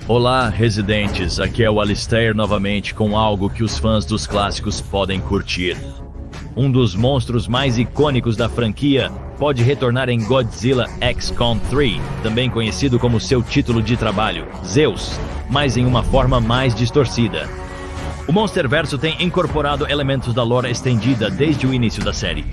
Olá, residentes, aqui é o Alistair novamente com algo que os fãs dos clássicos podem curtir. Um dos monstros mais icônicos da franquia pode retornar em Godzilla x Kong 3, também conhecido como seu título de trabalho, Zeus, mas em uma forma mais distorcida. O Monsterverso tem incorporado elementos da lore estendida desde o início da série.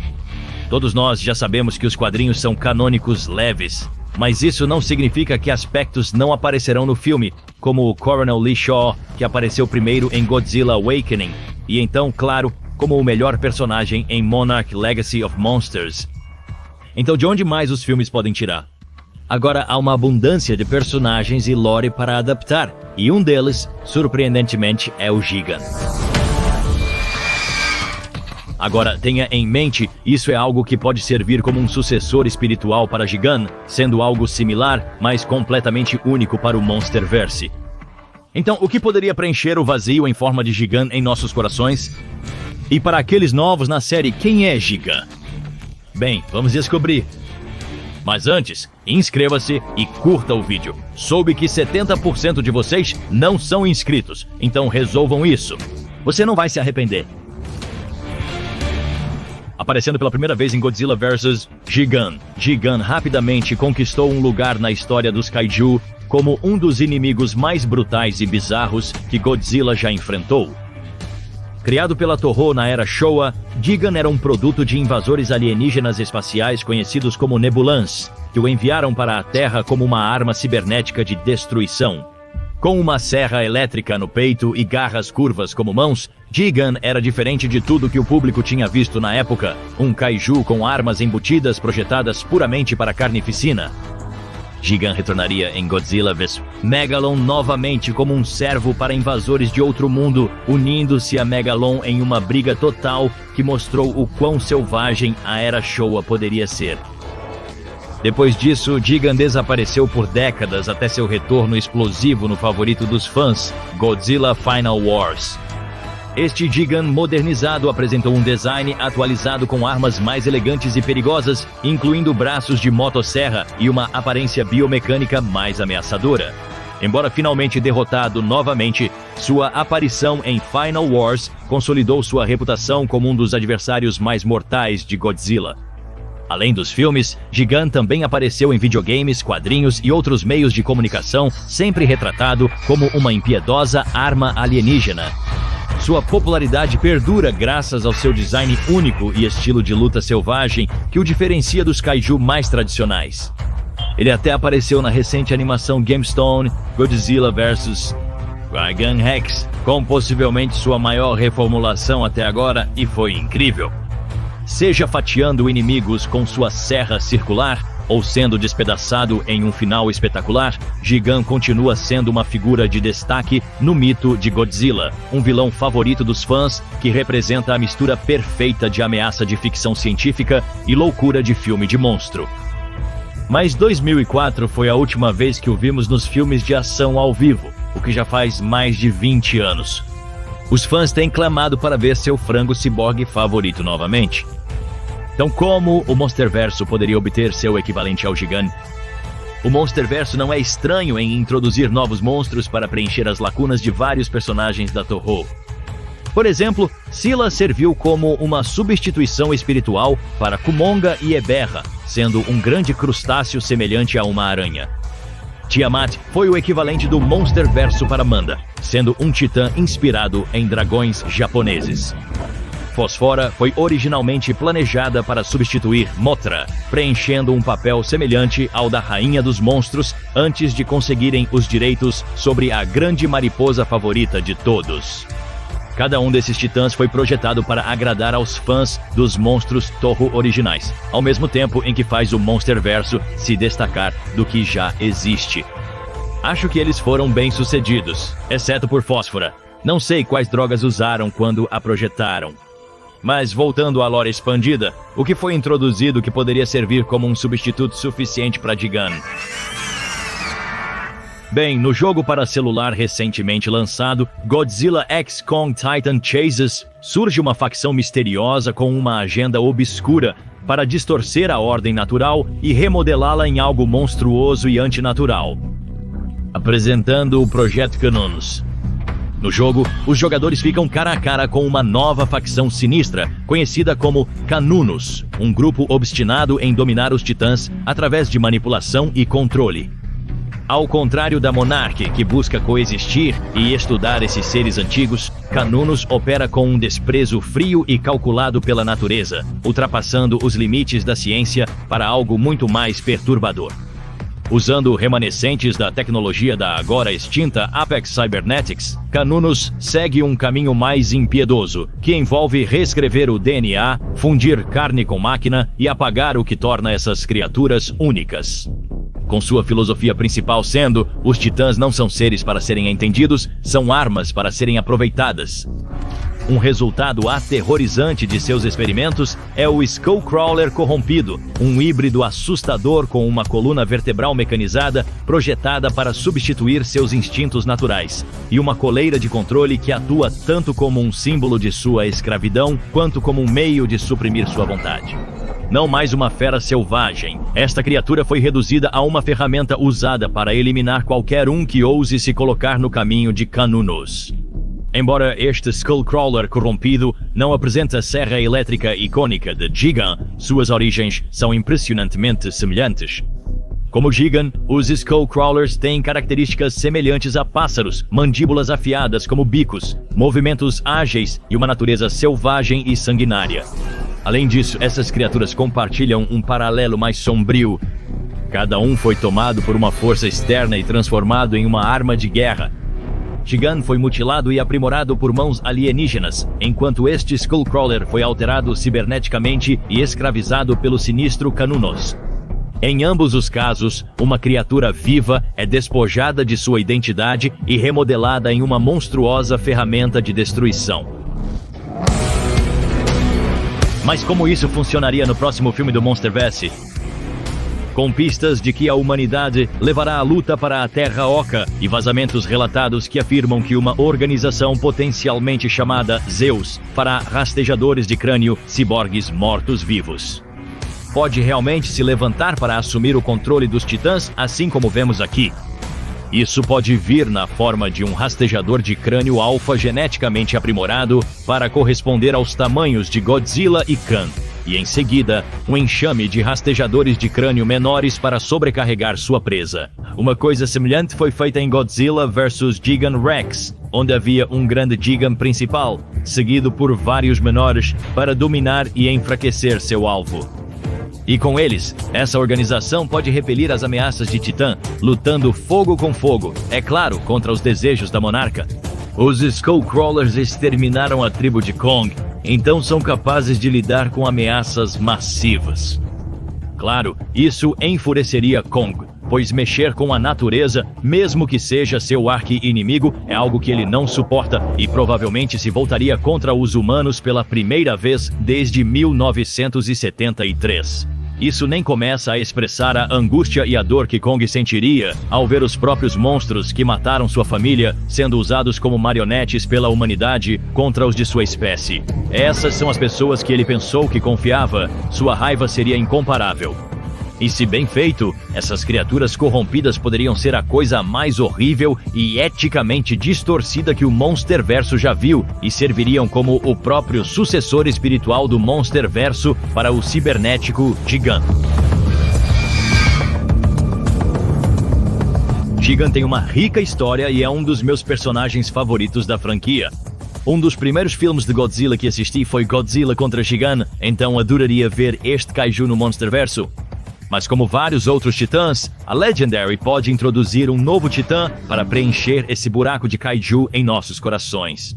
Todos nós já sabemos que os quadrinhos são canônicos leves, mas isso não significa que aspectos não aparecerão no filme, como o Coronel Lee Shaw, que apareceu primeiro em Godzilla Awakening, e então, claro, como o melhor personagem em Monarch Legacy of Monsters. Então de onde mais os filmes podem tirar? Agora há uma abundância de personagens e lore para adaptar, e um deles, surpreendentemente, é o Gigan. Agora, tenha em mente, isso é algo que pode servir como um sucessor espiritual para Gigan, sendo algo similar, mas completamente único para o Monsterverse. Então, o que poderia preencher o vazio em forma de Gigan em nossos corações? E para aqueles novos na série, quem é Gigan? Bem, vamos descobrir. Mas antes, inscreva-se e curta o vídeo. Soube que 70% de vocês não são inscritos, então resolvam isso. Você não vai se arrepender. Aparecendo pela primeira vez em Godzilla vs. Gigan, Gigan rapidamente conquistou um lugar na história dos kaiju como um dos inimigos mais brutais e bizarros que Godzilla já enfrentou. Criado pela Toho na era Showa, Gigan era um produto de invasores alienígenas espaciais conhecidos como Nebulans, que o enviaram para a Terra como uma arma cibernética de destruição. Com uma serra elétrica no peito e garras curvas como mãos, Gigan era diferente de tudo que o público tinha visto na época, um kaiju com armas embutidas projetadas puramente para carnificina. Gigan retornaria em Godzilla vs. Megalon novamente como um servo para invasores de outro mundo, unindo-se a Megalon em uma briga total que mostrou o quão selvagem a era Showa poderia ser. Depois disso, Gigan desapareceu por décadas até seu retorno explosivo no favorito dos fãs, Godzilla Final Wars. Este Gigan modernizado apresentou um design atualizado com armas mais elegantes e perigosas, incluindo braços de motosserra e uma aparência biomecânica mais ameaçadora. Embora finalmente derrotado novamente, sua aparição em Final Wars consolidou sua reputação como um dos adversários mais mortais de Godzilla. Além dos filmes, Gigan também apareceu em videogames, quadrinhos e outros meios de comunicação, sempre retratado como uma impiedosa arma alienígena. Sua popularidade perdura graças ao seu design único e estilo de luta selvagem que o diferencia dos kaiju mais tradicionais. Ele até apareceu na recente animação Gemstone Godzilla vs. Gigan Rex, com possivelmente sua maior reformulação até agora, e foi incrível. Seja fatiando inimigos com sua serra circular, ou sendo despedaçado em um final espetacular, Gigan continua sendo uma figura de destaque no mito de Godzilla, um vilão favorito dos fãs que representa a mistura perfeita de ameaça de ficção científica e loucura de filme de monstro. Mas 2004 foi a última vez que o vimos nos filmes de ação ao vivo, o que já faz mais de 20 anos. Os fãs têm clamado para ver seu frango ciborgue favorito novamente. Então, como o Monsterverso poderia obter seu equivalente ao Gigan? O Monsterverso não é estranho em introduzir novos monstros para preencher as lacunas de vários personagens da Toho. Por exemplo, Scylla serviu como uma substituição espiritual para Kumonga e Eberra, sendo um grande crustáceo semelhante a uma aranha. Tiamat foi o equivalente do Monsterverso para Manda, sendo um titã inspirado em dragões japoneses. Fosfora foi originalmente planejada para substituir Mothra, preenchendo um papel semelhante ao da Rainha dos Monstros antes de conseguirem os direitos sobre a grande mariposa favorita de todos. Cada um desses titãs foi projetado para agradar aos fãs dos monstros Toho originais, ao mesmo tempo em que faz o Monsterverso se destacar do que já existe. Acho que eles foram bem-sucedidos, exceto por Fósfora. Não sei quais drogas usaram quando a projetaram. Mas voltando à lore expandida, o que foi introduzido que poderia servir como um substituto suficiente para Gigan? Bem, no jogo para celular recentemente lançado, Godzilla x Kong Titan Chases, surge uma facção misteriosa com uma agenda obscura para distorcer a ordem natural e remodelá-la em algo monstruoso e antinatural. apresentando o Projeto Canunnos. No jogo, os jogadores ficam cara a cara com uma nova facção sinistra, conhecida como Canunnos, um grupo obstinado em dominar os titãs através de manipulação e controle. Ao contrário da Monarch, que busca coexistir e estudar esses seres antigos, Canunnos opera com um desprezo frio e calculado pela natureza, ultrapassando os limites da ciência para algo muito mais perturbador. Usando remanescentes da tecnologia da agora extinta Apex Cybernetics, Canunnos segue um caminho mais impiedoso, que envolve reescrever o DNA, fundir carne com máquina e apagar o que torna essas criaturas únicas. Com sua filosofia principal sendo, os titãs não são seres para serem entendidos, são armas para serem aproveitadas. Um resultado aterrorizante de seus experimentos é o Skullcrawler corrompido, um híbrido assustador com uma coluna vertebral mecanizada projetada para substituir seus instintos naturais, e uma coleira de controle que atua tanto como um símbolo de sua escravidão, quanto como um meio de suprimir sua vontade. Não mais uma fera selvagem, esta criatura foi reduzida a uma ferramenta usada para eliminar qualquer um que ouse se colocar no caminho de Canunnos. Embora este Skullcrawler corrompido não apresente a serra elétrica icônica de Gigan, suas origens são impressionantemente semelhantes. Como Gigan, os Skullcrawlers têm características semelhantes a pássaros, mandíbulas afiadas como bicos, movimentos ágeis e uma natureza selvagem e sanguinária. Além disso, essas criaturas compartilham um paralelo mais sombrio. Cada um foi tomado por uma força externa e transformado em uma arma de guerra. Gigan foi mutilado e aprimorado por mãos alienígenas, enquanto este Skullcrawler foi alterado ciberneticamente e escravizado pelo sinistro Canunnos. Em ambos os casos, uma criatura viva é despojada de sua identidade e remodelada em uma monstruosa ferramenta de destruição. Mas como isso funcionaria no próximo filme do Monsterverse? Com pistas de que a humanidade levará a luta para a Terra Oca e vazamentos relatados que afirmam que uma organização potencialmente chamada Zeus fará rastejadores de crânio ciborgues mortos-vivos. Pode realmente se levantar para assumir o controle dos titãs, assim como vemos aqui. Isso pode vir na forma de um rastejador de crânio alfa geneticamente aprimorado para corresponder aos tamanhos de Godzilla e Khan. E em seguida, um enxame de rastejadores de crânio menores para sobrecarregar sua presa. Uma coisa semelhante foi feita em Godzilla vs Gigan Rex, onde havia um grande Gigan principal, seguido por vários menores para dominar e enfraquecer seu alvo. E com eles, essa organização pode repelir as ameaças de Titã, lutando fogo com fogo, é claro, contra os desejos da monarca. Os Skullcrawlers exterminaram a tribo de Kong, então são capazes de lidar com ameaças massivas. Claro, isso enfureceria Kong, pois mexer com a natureza, mesmo que seja seu arqui-inimigo, é algo que ele não suporta e provavelmente se voltaria contra os humanos pela primeira vez desde 1973. Isso nem começa a expressar a angústia e a dor que Kong sentiria ao ver os próprios monstros que mataram sua família sendo usados como marionetes pela humanidade contra os de sua espécie. Essas são as pessoas que ele pensou que confiava. Sua raiva seria incomparável. E se bem feito, essas criaturas corrompidas poderiam ser a coisa mais horrível e eticamente distorcida que o Monsterverso já viu, e serviriam como o próprio sucessor espiritual do Monsterverso para o cibernético Gigan. Gigan tem uma rica história e é um dos meus personagens favoritos da franquia. Um dos primeiros filmes de Godzilla que assisti foi Godzilla contra Gigan, então adoraria ver este kaiju no Monsterverso. Mas como vários outros titãs, a Legendary pode introduzir um novo titã para preencher esse buraco de kaiju em nossos corações.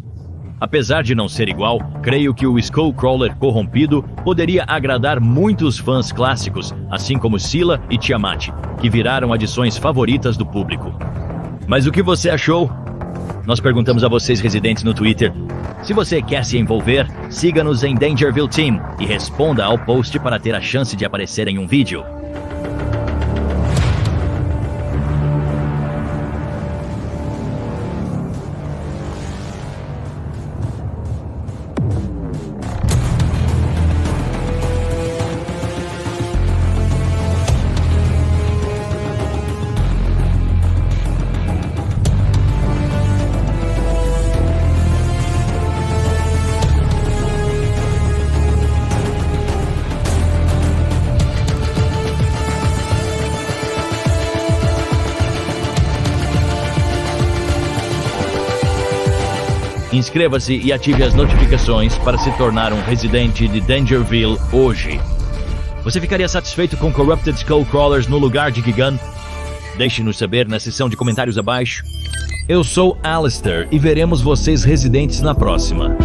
Apesar de não ser igual, creio que o Skullcrawler corrompido poderia agradar muitos fãs clássicos, assim como Scylla e Tiamat, que viraram adições favoritas do público. Mas o que você achou? Nós perguntamos a vocês residentes no Twitter. Se você quer se envolver, siga-nos em Dangerville Team e responda ao post para ter a chance de aparecer em um vídeo. Inscreva-se e ative as notificações para se tornar um residente de Dangerville hoje. Você ficaria satisfeito com Corrupted Skullcrawlers no lugar de Gigan? Deixe-nos saber na seção de comentários abaixo. Eu sou Alistair e veremos vocês residentes na próxima.